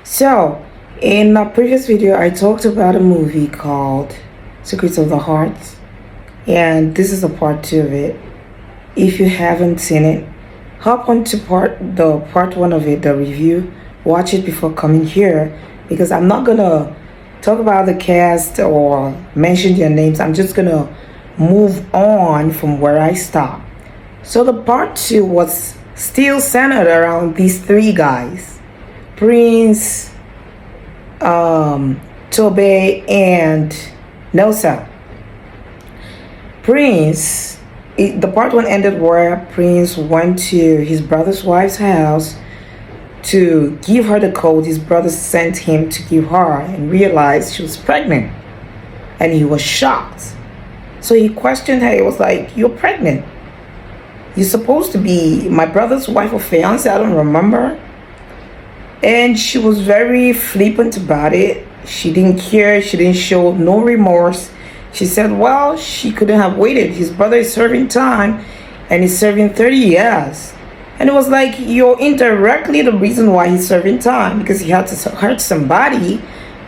So, in a previous video, I talked about a movie called Secrets of the Heart, and this is a part two of it. If you haven't seen it, hop on to part one of it, the review. Watch it before coming here, because I'm not gonna talk about the cast or mention their names. I'm just gonna move on from where I stopped. So the part two was still centered around these three guys. Prince, Tobe, and Nelsa. The part one ended where Prince went to his brother's wife's house to give her the code his brother sent him to give her, and realized she was pregnant. And he was shocked. So he questioned her. He was like, "You're pregnant. You're supposed to be my brother's wife or fiance. I don't remember." And she was very flippant about it. She didn't care. She didn't show no remorse. She said, well, she couldn't have waited. His brother is serving time, and he's serving 30 years. And it was like, you're indirectly the reason why he's serving time, because he had to hurt somebody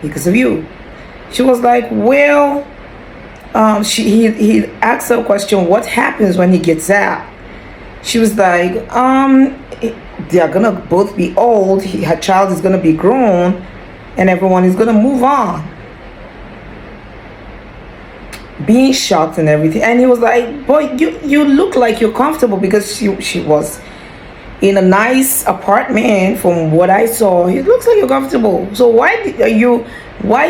because of you. She was like, well, he asked her a question, what happens when he gets out? She was like, they are gonna both be old. Her child is gonna be grown, and everyone is gonna move on. Being shocked and everything. And he was like, boy, you look like you're comfortable, because she was in a nice apartment. From what I saw, it looks like you're comfortable. So why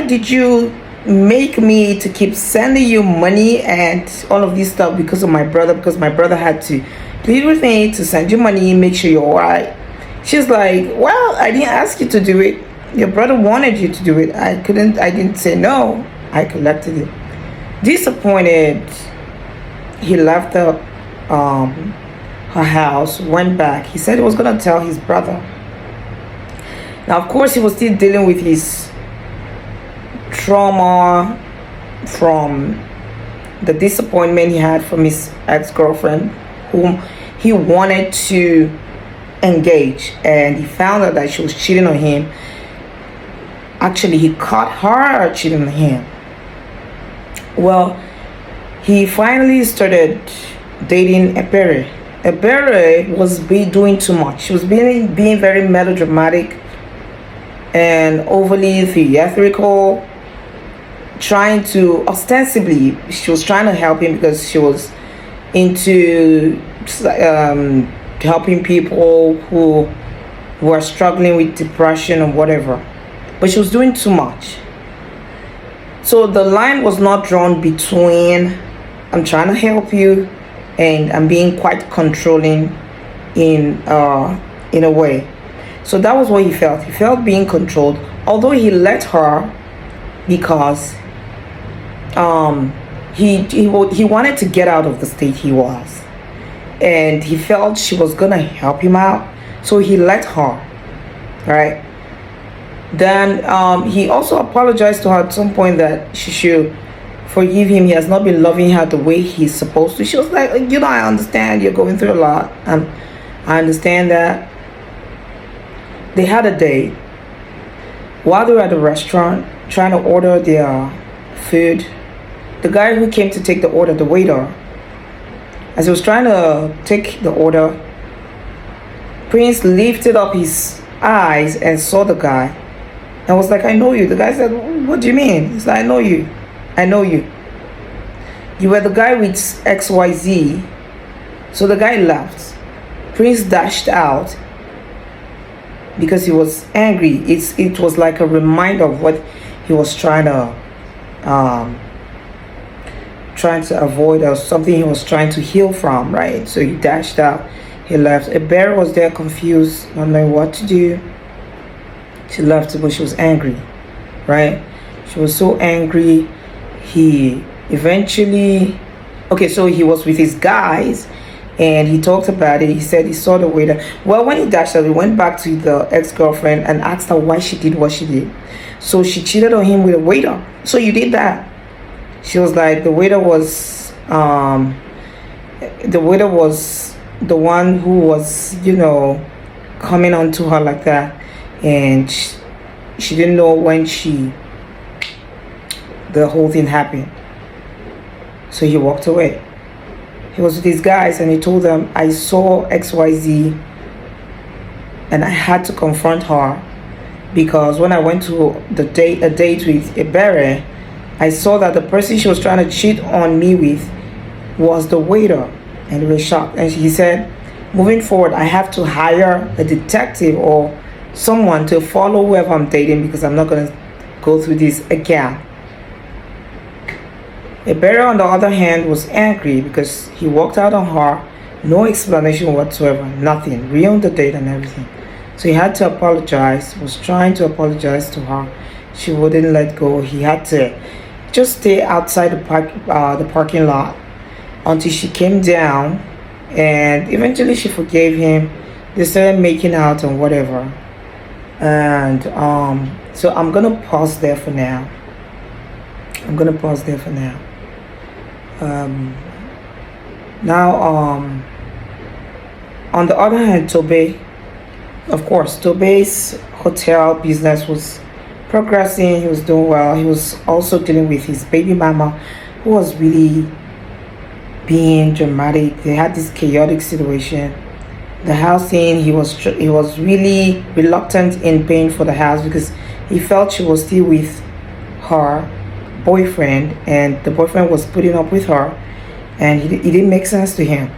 did you make me to keep sending you money and all of this stuff? Because of my brother, because my brother had to plead with me to send you money, make sure you're alright. She's like, well, I didn't ask you to do it. Your brother wanted you to do it. I didn't say no. I collected it. Disappointed, he left her house, went back. He said he was gonna tell his brother. Now, of course, he was still dealing with his trauma from the disappointment he had from his ex-girlfriend, whom he wanted to engage, and he found out that she was cheating on him. Actually, he caught her cheating on him. Well, he finally started dating Ebere. Ebere was doing too much. She was being very melodramatic and overly theatrical, trying to, ostensibly, she was trying to help him because she was into helping people who were struggling with depression or whatever. But she was doing too much. So the line was not drawn between I'm trying to help you and I'm being quite controlling in a way. So that was what he felt. He felt being controlled, although he let her, because he wanted to get out of the state he was, and he felt she was gonna help him out, so he let her, right? Then he also apologized to her at some point that she should forgive him. He has not been loving her the way he's supposed to. She was like, I understand you're going through a lot, and I understand that. They had a date. While they were at the restaurant trying to order their food, the guy who came to take the order, the waiter, as he was trying to take the order, Prince lifted up his eyes and saw the guy and was like, I know you. The guy said, what do you mean? He's like, I know you. I know you. You were the guy with XYZ. So the guy left. Prince dashed out because he was angry. It was like a reminder of what he was trying to avoid, or something he was trying to heal from, right? So he dashed out. He left. A bear was there, confused, wondering what to do. She left, but she was angry, right? She was so angry. He eventually, so he was with his guys, and he talked about it. He said he saw the waiter. Well, when he dashed out, he went back to the ex-girlfriend and asked her why she did what she did. So she cheated on him with a waiter. So you did that. She was like, the waiter was the one who was, coming on to her like that. And she didn't know when the whole thing happened. So he walked away. He was with his guys and he told them, I saw XYZ and I had to confront her because when I went to a date with Ebere, I saw that the person she was trying to cheat on me with was the waiter, and they were shocked. And he said, moving forward, I have to hire a detective or someone to follow whoever I'm dating because I'm not going to go through this again. Ebere, on the other hand, was angry because he walked out on her, no explanation whatsoever, nothing, ruined the date and everything. So he had to apologize, was trying to apologize to her. She wouldn't let go. He had to just stay outside the parking lot until she came down, and eventually she forgave him. They started making out and whatever. And so I'm gonna pause there for now. Now on the other hand, Tobe, of course, Tobe's hotel business was progressing. He was doing well. He was also dealing with his baby mama, who was really being dramatic. They had this chaotic situation. The housing, he was really reluctant in paying for the house because he felt she was still with her boyfriend, and the boyfriend was putting up with her, and it didn't make sense to him.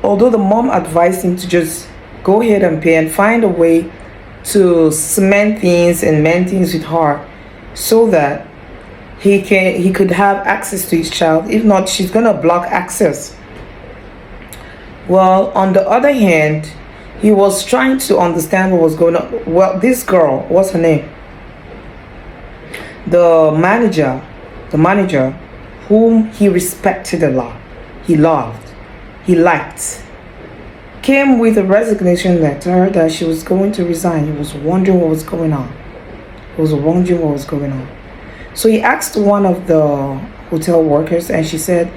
Although the mom advised him to just go ahead and pay and find a way to cement things and mend things with her so that he could have access to his child. If not, she's gonna block access. Well, on the other hand, he was trying to understand what was going on. Well, this girl, what's her name? The manager whom he respected a lot, he loved, he liked, came with a resignation letter that she was going to resign. He was wondering what was going on. So he asked one of the hotel workers, and she said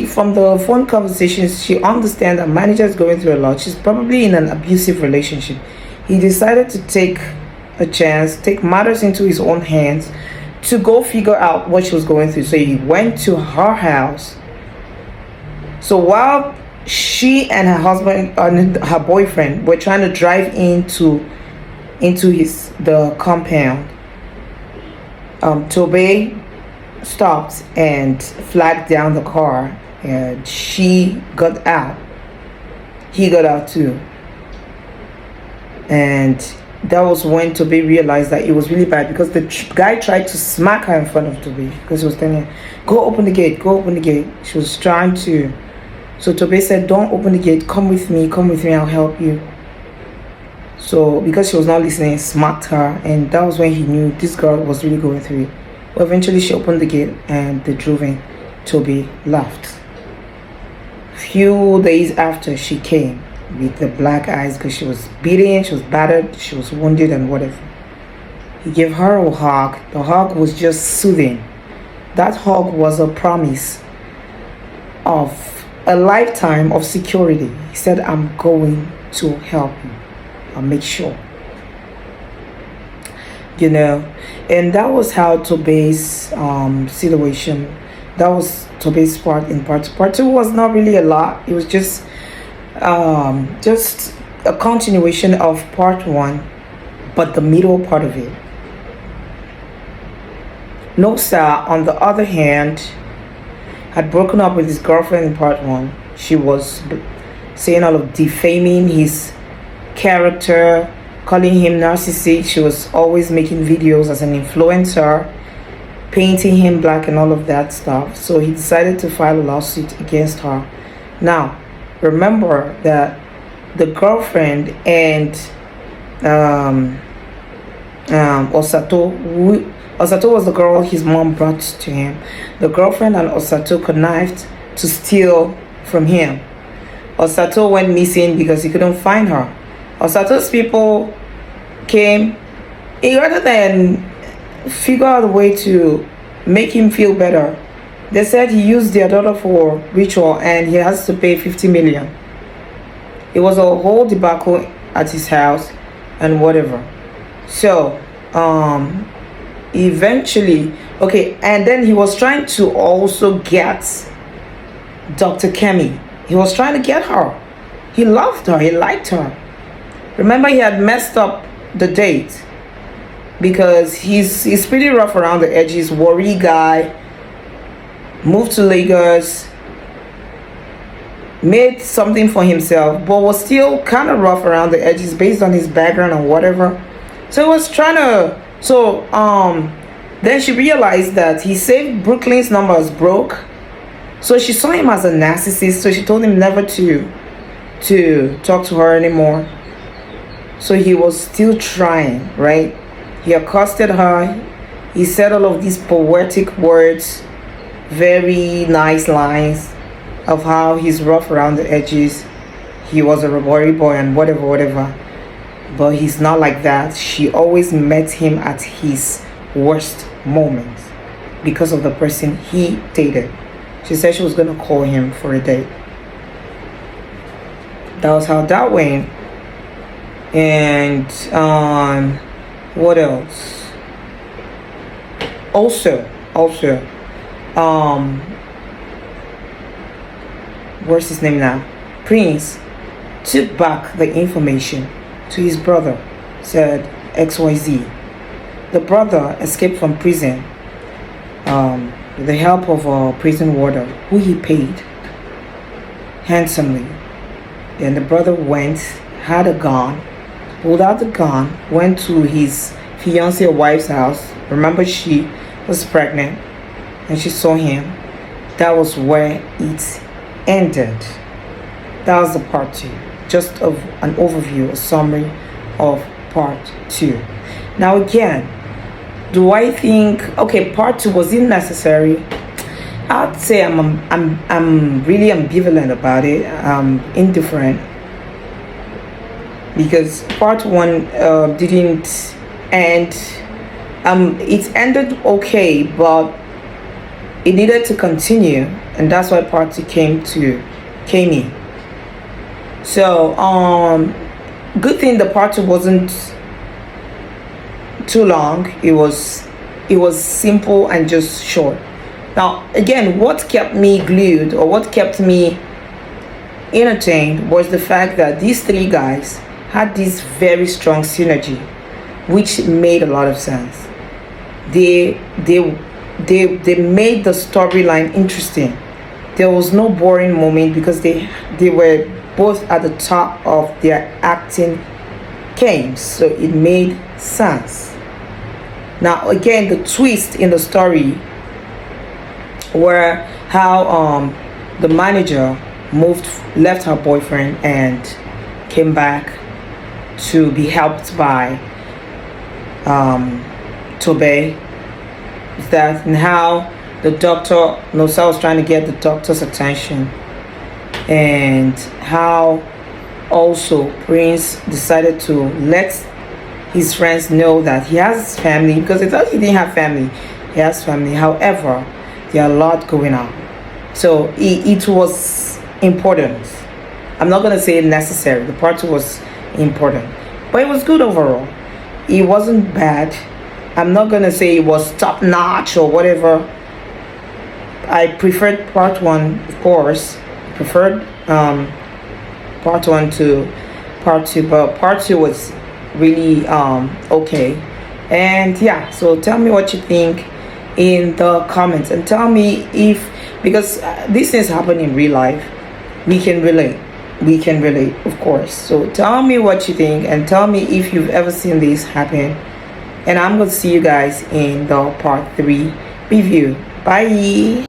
from the phone conversations, she understands that manager is going through a lot. She's probably in an abusive relationship. He decided to take a chance, take matters into his own hands to go figure out what she was going through. So he went to her house. So while she and her husband and her boyfriend were trying to drive into the compound, Tobe stopped and flagged down the car, and she got out. He got out too. And that was when Tobe realized that it was really bad, because the guy tried to smack her in front of Tobe because he was telling her, go open the gate. She was trying to. So Tobe said, don't open the gate, come with me, I'll help you. So because she was not listening, smacked her, and that was when he knew this girl was really going through it. Well, eventually she opened the gate and they drove in. Tobe left. Few days after, she came with the black eyes because she was beaten, she was battered, she was wounded and whatever. He gave her a hug. The hug was just soothing. That hug was a promise of a lifetime of security. He said, I'm going to help you. I'll make sure. And that was how Tobe's situation, that was Tobe's part in part 2. Part 2 was not really a lot. It was just a continuation of part 1, but the middle part of it. Nosa, on the other hand, had broken up with his girlfriend in part 1. She was saying all of defaming his character, calling him narcissistic. She was always making videos as an influencer, painting him black and all of that stuff. So he decided to file a lawsuit against her. Now, remember that the girlfriend and Osato was the girl his mom brought to him. The girlfriend and Osato connived to steal from him. Osato went missing because he couldn't find her. Osato's people came, rather than figure out a way to make him feel better, they said he used their daughter for ritual and he has to pay 50 million. It was a whole debacle at his house and whatever. So eventually, okay, and then he was trying to also get Dr. Kemi. He was trying to get her. He loved her, he liked her. Remember, he had messed up the date because he's pretty rough around the edges, worry guy, moved to Lagos, made something for himself, but was still kind of rough around the edges based on his background and whatever. So he was trying to, then she realized that he saved Brooklyn's number as broke. So she saw him as a narcissist, so she told him never to talk to her anymore. So he was still trying, right? He accosted her. He said all of these poetic words, very nice lines of how he's rough around the edges. He was a worry boy and whatever. But he's not like that. She always met him at his worst moments because of the person he dated. She said she was going to call him for a date. That was how that went. And what else? Also, what's his name now? Prince took back the information to his brother, said XYZ. The brother escaped from prison with the help of a prison warden who he paid handsomely. Then the brother went, had a gun, pulled out the gun, went to his fiancée wife's house. Remember, she was pregnant and she saw him. That was where it ended. That was the part 2. Just of an overview, a summary of part 2. Now again, do I think, okay, part 2, was it necessary? I'd say I'm really ambivalent about it. Indifferent, because part 1 didn't end. It ended okay, but it needed to continue, and that's why part 2 came in. So good thing the part 2 wasn't too long. It was simple and just short. Now again, what kept me glued, or what kept me entertained, was the fact that these 3 guys had this very strong synergy, which made a lot of sense. They made the storyline interesting. There was no boring moment because they were both at the top of their acting games, so it made sense. Now again, the twist in the story were how the manager left her boyfriend and came back to be helped by Tobe. That, and how the doctor, Nosa was trying to get the doctor's attention, and how also Prince decided to let his friends know that he has family, because he thought he didn't have family. He has family. However, there are a lot going on. So it was important. I'm not going to say necessary. The part 2 was important, but it was good overall. It wasn't bad. I'm not going to say it was top notch or whatever. I preferred part 1, of course. Preferred part 1 to part 2, but part 2 was really okay. And yeah, so tell me what you think in the comments, and tell me if, because these things happen in real life, we can relate, of course. So tell me what you think, and tell me if you've ever seen this happen, and I'm going to see you guys in the part 3 review. Bye.